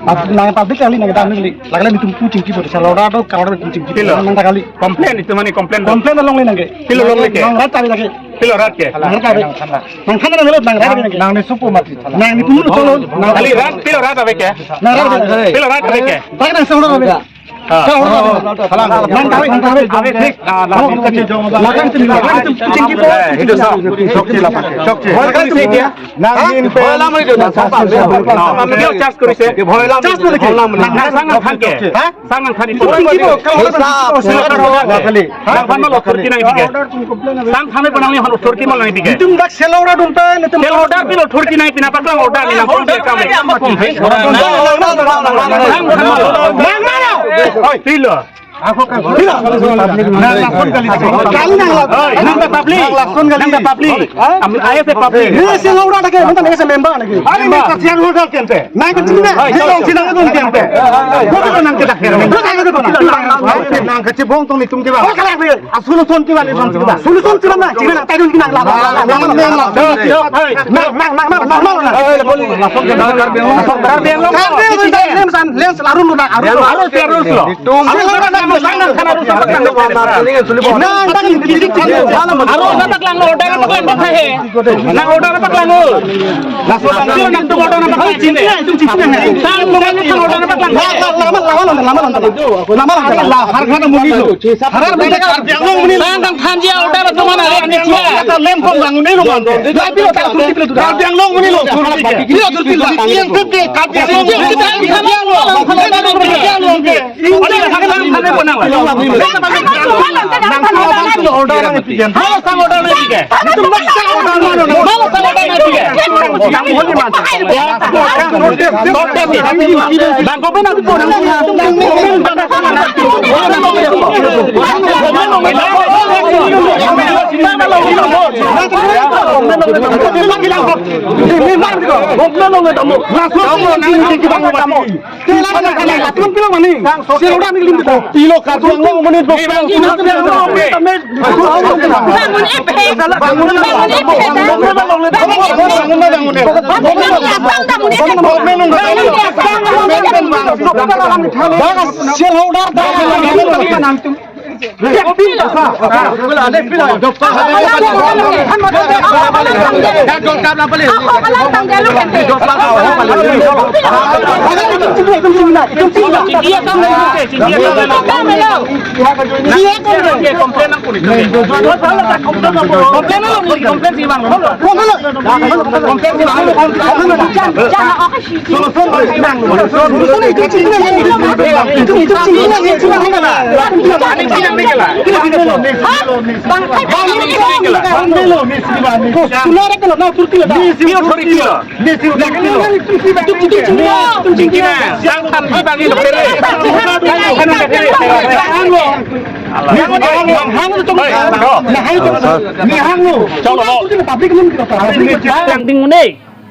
Nang publik kali nang kita ambil lagi itu kucing kipur salora atau kalau kucing kipur nang kali komplain itu mana komplain along ni nangge pilo long leke nang rata lagi pilo rat ke nang khana nang lelot nang rata nang nang ni supu mati nang ni pulu tolo nang kali rat pilo rat ave ke nang rata pilo rat ave ke tak nang salora ave nang kawin ave fix lakan itu kucing kipur itu sok kali dia nang pe lama itu nang sapa dia charge kuri se charge lagi nang sangat khan ke sangat khan itu kucing kipur kalau kali nang pan mal authority nang dige sang khame banang han authority mal nang dige itu dak selora dunta itu selora pilo authority nang pina paklang order ni nang pilo aku kan pilo nang lakon kali kali nang public nang public am ayat public ini selora dak nang nang member lagi ari ni kasihan hotel kente nang kecil na hello sinang itu kente bukan nang kita kira nang kecil bong tong nitum kiba solution kiba ni solution kira na cina na tayo kinang lama lens larun lu nak harus lo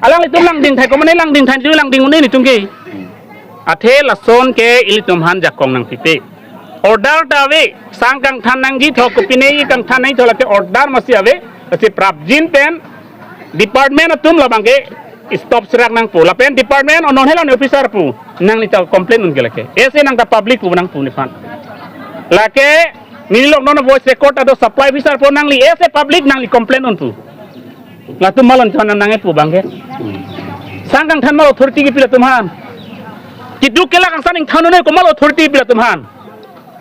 alang itu lang ding thai ko mane lang ding thai ju lang ding ni tungki athe la son ke ilitum han jakong nang pipe order tawe sangkang thanang ji thok pine kang thanai thola ke order masi ave ase prapjin pen department atum la bangke stop serak nang pu la pen department onon hela officer pu nang ni ta complain un gelake ese nang ta public pu nang pu ni fan lake nilok non voice record ado supply officer pu nang li ese public nang li complain un pu la tum malon chana nang e pu bangke sangkang than mal authority ki pila tum han kidu kela kang saning thanone ko mal authority pila tum han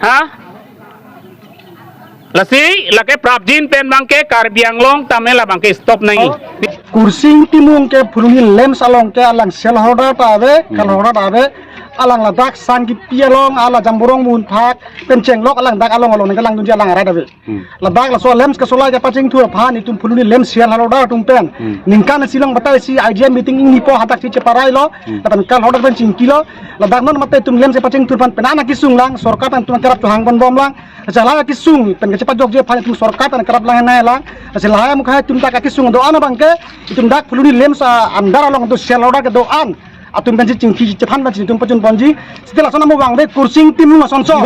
ha lasi lake prapjin pen bangke karbianglong tamela bangke stop nai kursing timung ke pulungi lem salong ke alang sel hoda tabe kal hoda tabe alang ladak sangki pialong ala jamburong mun thak penceng lok alang dak along along ngalang dunja alang ara dabe ladak la so lems ke sola ja pacing tu phan itum puluni lem sel hoda tum pen ningkan silang batai si idea meeting ni po hatak si ceparai lo tapan kal hoda ben cingkilo ladak non mate tum lem se pacing tu pan penana kisung lang sorkat tan tum kerap tu hang bon bom lang Asalaya kisung pen cepat jog je pan tum sorkat tan kerap lang nai lang asalaya mukha tum tak kisung do ana bangke itum dak puluni lem sa andar along tu sel hoda ke do an atum benci cingki cepan benci tum pacun bonji setelah sana mau bang de kursing tim ma sonso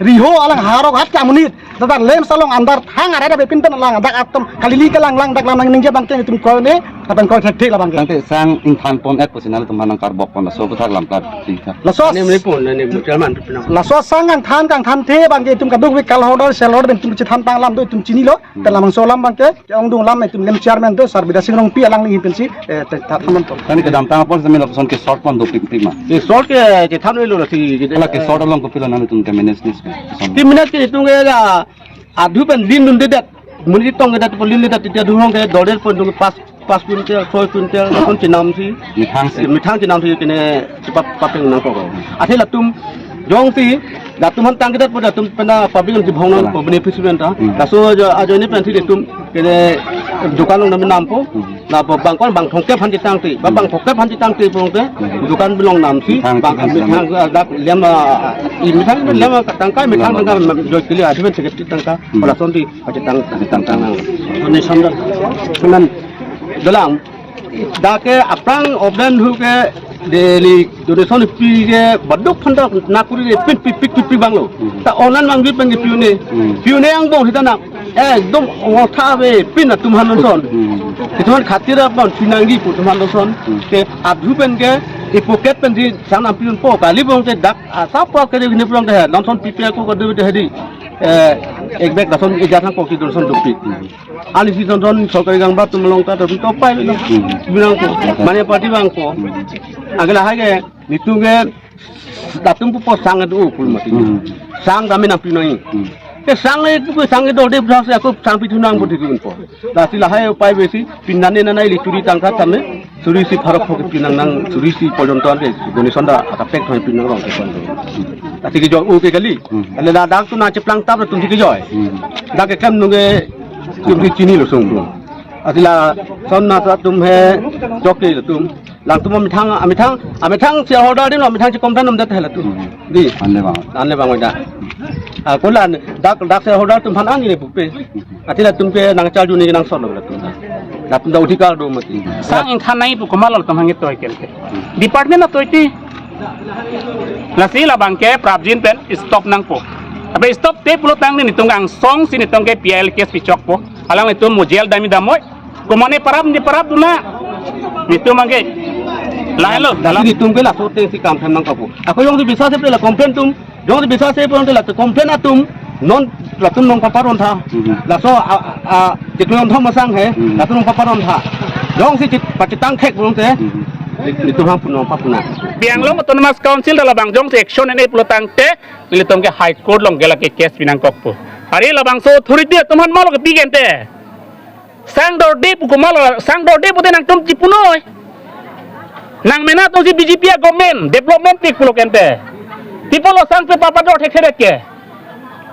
riho alang harok hat kamunit tata lem salong andar hang ada be pinten lang dak atum kalili ke lang dak lang ningje bangke tum ko ne apa kau cek lah bang. Nanti sang intan pon personal teman nang karbok pon so putar lampar tingkat. Lasos. Ini pun ini Jerman pinang. Lasos sangang kang the bang ke tum kaduk wik kalau hodor sel hodor tum citan pang lam tu tum cini lo. Telah mang solam bang ke ong dung lam tum lem chairman tu sar bida singrong pi alang ling pensi taman tu. Kani kedam tang pon sambil lapson ke short pon do prima. Ini short ke tham ni lo si. Kalau ke short along ko pila nami tum ke manage nis. 10 minit ke itu ke la adu pen lin dun dedat. Muni tong dedat pun lin dedat tidak durung ke dollar pun dung pas kuntel 6 kuntel kon cinam si. Mitang cinam si kene cepat papeng nang ko. Athi la tum jong si datum han tang kita pada tum pena public di bhong nang beneficient ta. Kaso ajo ni pen si tum kene dukan long nami nampo. Na bang kon bang thongke phan tang ti ba bang thongke phan tang ti pong te dukan belong nam si bang mitang dak lem mitang lem tangka mitang tangka jo kili athi pen sekit tangka ola son ti tang nang ni samda sunan dalang dake apang obdan hu ke daily donation pi ke baduk phanda nakuri pik banglo ta onan mang bi pengi piune ang bong hitana ekdom otha be pin tum hanon son kiton khatira pon pinangi pu tum hanon son ke adhu pen ke e pocket pen di sana piun po kali bong te dak asa po ke ni prong de non son pi ko ko de hedi ek bek dason e jatang ko ki donation dupi ali si don sokari gang ba tum long ta to pai bilang ko mane party bang ko agala hage nitunge datum po sang du pul mati sang kami na pinoi ke sang itu ko sang do de bras aku sang pitunang bodi kun po da sila hai upai besi pinane na nai lituri tangka tame suri si pharok ko pinang nang suri si pojonton de donation da atapek thoi pinang rong ko ati ki jo u ke gali ale da dak tu na cheplang tap tu ki joy da ke kam nuge tum ki chini lo song atila son na sa tum he joke lo tum lang tum ami thang sia order din ami thang chi komplain nom da thela tu di anle bang da kolan dak sia order tum phan ani ne pupe atila tum pe nang chal ju ni nang son lo tu da tum da udhikar do mati sang in than nai pu komal tum hangi toy kelte department na toyti lasila bangke prabjin pen stop nang po abe stop te pulo tang ni tungang song sini tongke PL kes pichok po alang itu mujel dami damoy kumane parab duna itu mangke lailo dalam di tum ke la so te si kam tham nang ka pu ako yong di bisa se pe la complain tum yong di bisa se pe la complain atum non la tum nong paparon tha la so ti tum thom ma sang he la tum paparon tha yong si patitang khek bung te itu hang punong papuna biang long autonomous council dalam bang jong action ini pulo tangte ini tongke high court long gela ke case pinang kokpo hari la bang so authority tuman malo ke pigente sang dor de pu kumalo sang dor de pu nang tum cipunoi nang mena to si BJP government development pik pulo kente tipo lo sang pe papa dor thekhere ke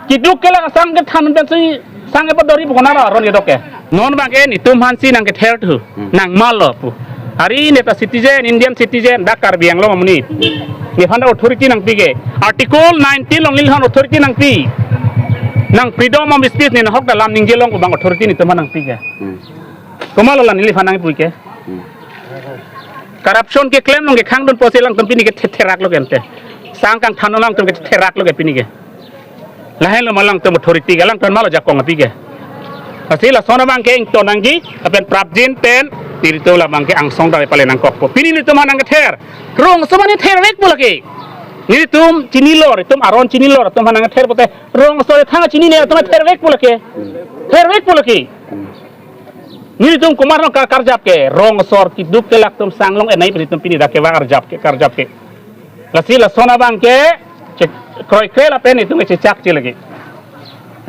kiduk ke la sang ke than ben si sang e padori pu konara ron ke doke non bang ke ni tum hansi nang ke ther thu nang malo pu hari ini ta citizen Indian citizen dakar biang lo mamuni ni phanda authority nang pige article 19 long lilhan authority nang pi nang freedom of speech ni hok dalam ning jelong bang authority ni teman nang pige komalo lan li phanang puike corruption ke claim nong ke khang don pose lang tempi ni ke therak lo gente sang kang thano lang tem ke therak lo ke pini ke lahen lo malang tem authority galang tan malo jakong pige asila sona bang ke ing tonanggi apen prabjin pen tirito la bangke angsong dari pale nang kokpo pini ni tuman nang ther rong somani ther wek bolake ni tum cinilor tum aron cinilor tum nang ther pote rong so thang cini ne tum ther wek bolake ni tum kumar no karjap ke rong sor ki duk ke lak tum sanglong enai pini tum pini da ke karjap ke lasi la sona bangke kroi krela pen itu nge cak ci lagi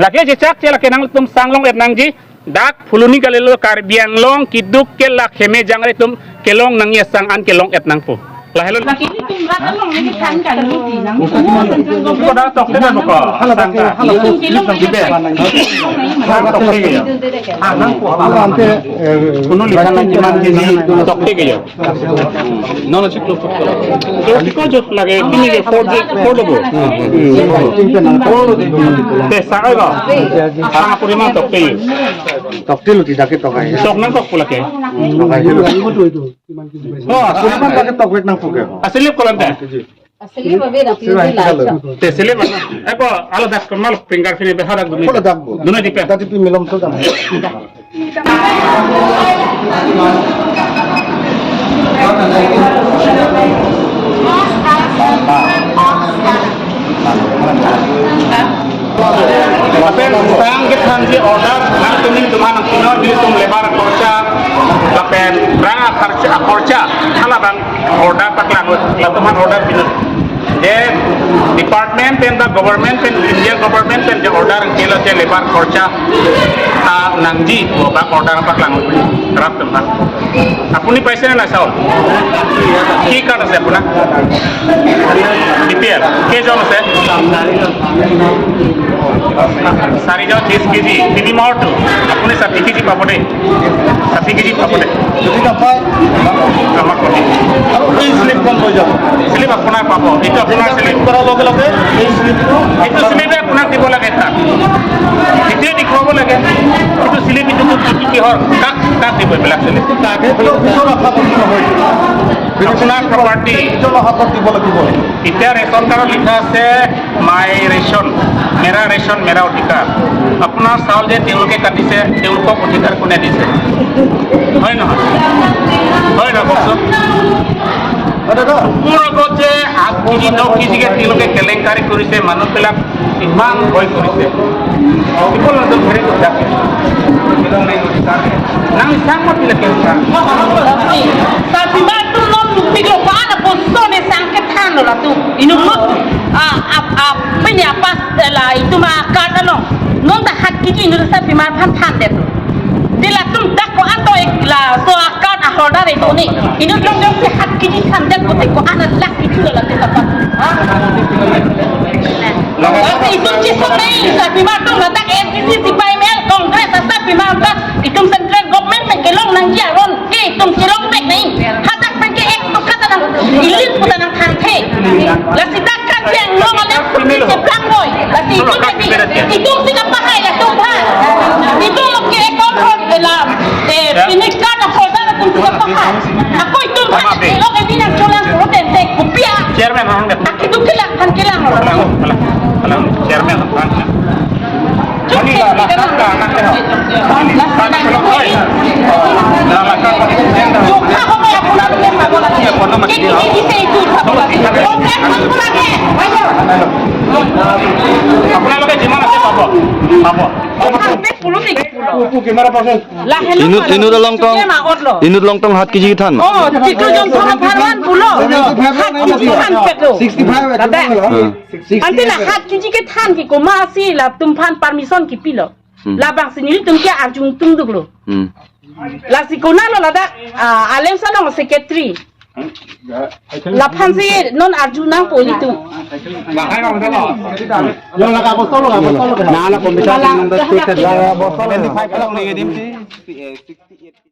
lagi cak ci lagi nang tum sanglong et nang ji dak fuluni kalelo karbiang long kiduk ke la kheme jangre tum kelong nang ya sang an kelong et nang pu la hello laki ni tum ra long ni kan kan ni ti nang ko da tok den ko hala bang ka hala ko lip nang dibe ha ka tok ke ya ha nang ko hala ante kuno likan nang jiman ke ni tok ke ya no no chiklo tok ko jo lage kini ke for do te sa ga ha purima tok ke tok tilu ti dake tok ai tok nang tok pula ke tok ai tilu oh suliman dake tok wek nang puke asli ko lante asli ba be na pi la te sele mana eko ala das ko mal pingar fini be hara dumi ko dakbo duna dipe tati pi milom so dam Lapen sang kita di order nang tuning tuman nang tuno di tum lebar korca lapen berang korca hala bang order paklang tuman order binut je department and the government and India government and the order kila je lebar korca ta nangji bang order paklang rap tuman apuni paisa na saul ki card ase apuna BPL ke jon ase सारी जाओ 30 केजी दीदी मार तो अपने 60 केजी पापड़े 60 केजी पापड़े যদি নাপায় আমাক কবি আৰু এই স্লিপখন লৈ যাব স্লিপ আপোনাৰ পাব এইটো আপোনাৰ স্লিপ কৰাৰ লগে লগে এই স্লিপটো এইটো স্লিপে আপোনাক দিব লাগে তাক এতিয়া দেখুৱাব লাগে এইটো স্লিপ এইটো কিহৰ কাক কাক দিব এইবিলাক স্লিপ তাকে পিছৰ আশা কৰিব নহয় আপোনাৰ প্ৰপাৰ্টি পিছৰ আশা দিব লাগিব এতিয়া ৰেচন কাৰ্ডত লিখা আছে মাই ৰেচন মেৰা ৰেচন মেৰা অধিকাৰ আপোনাৰ চাউল যে তেওঁলোকে কাটিছে তেওঁলোকক অধিকাৰ কোনে দিছে হয় নহয় হয় নহয় কওকচোন মোৰ আগত যে 8 কেজি 9 কেজিকে তেওঁলোকে কেলেংকাৰী কৰিছে মানুহবিলাক ইমান ভয় কৰিছে people are very good at it nang sama pila kelsa Tapi batu non tiga pada posone sangket hano lah tu. Inumut punya pas lah itu mah kata long. Non dah hat kiji nu tapi mah pan deh tu. Dila tum tak ko ato lah so akan ahoda itu ni. Inu long long si hat kiji kan deh ko teko anak lak itu lah tu apa. Tapi itu cisok ni tapi mah tu letak FCC si PML Kongres tapi mah itu central government mengkelong nang jaron. Itu cilong mek ni. Hatak pergi tu kata nang ilit putan nang kante. La sita kan yang long ale sebelang boy. La itu tadi itu sih pahai la tumpah. Itu lo ke ekor la pinik kan holder pun sudah pahai. Aku itu lo ke ni nang colang roten te kupia. chairman orang dah Aku itu kilang alang chairman orang ini lah lakukan nak tengok Inut longtong hat kiji than. Oh, itu jontor parwan pulo. Nanti lah hat kiji ke than ki ko masih lah tumpan permission ki pilo. Lah bang sendiri tum kia arjung tung dulu. Lah si kona lo lah dah alem salong secretary. Lah pansi non arjunang poli tu. yang nak apa solo nah anak pembicara 25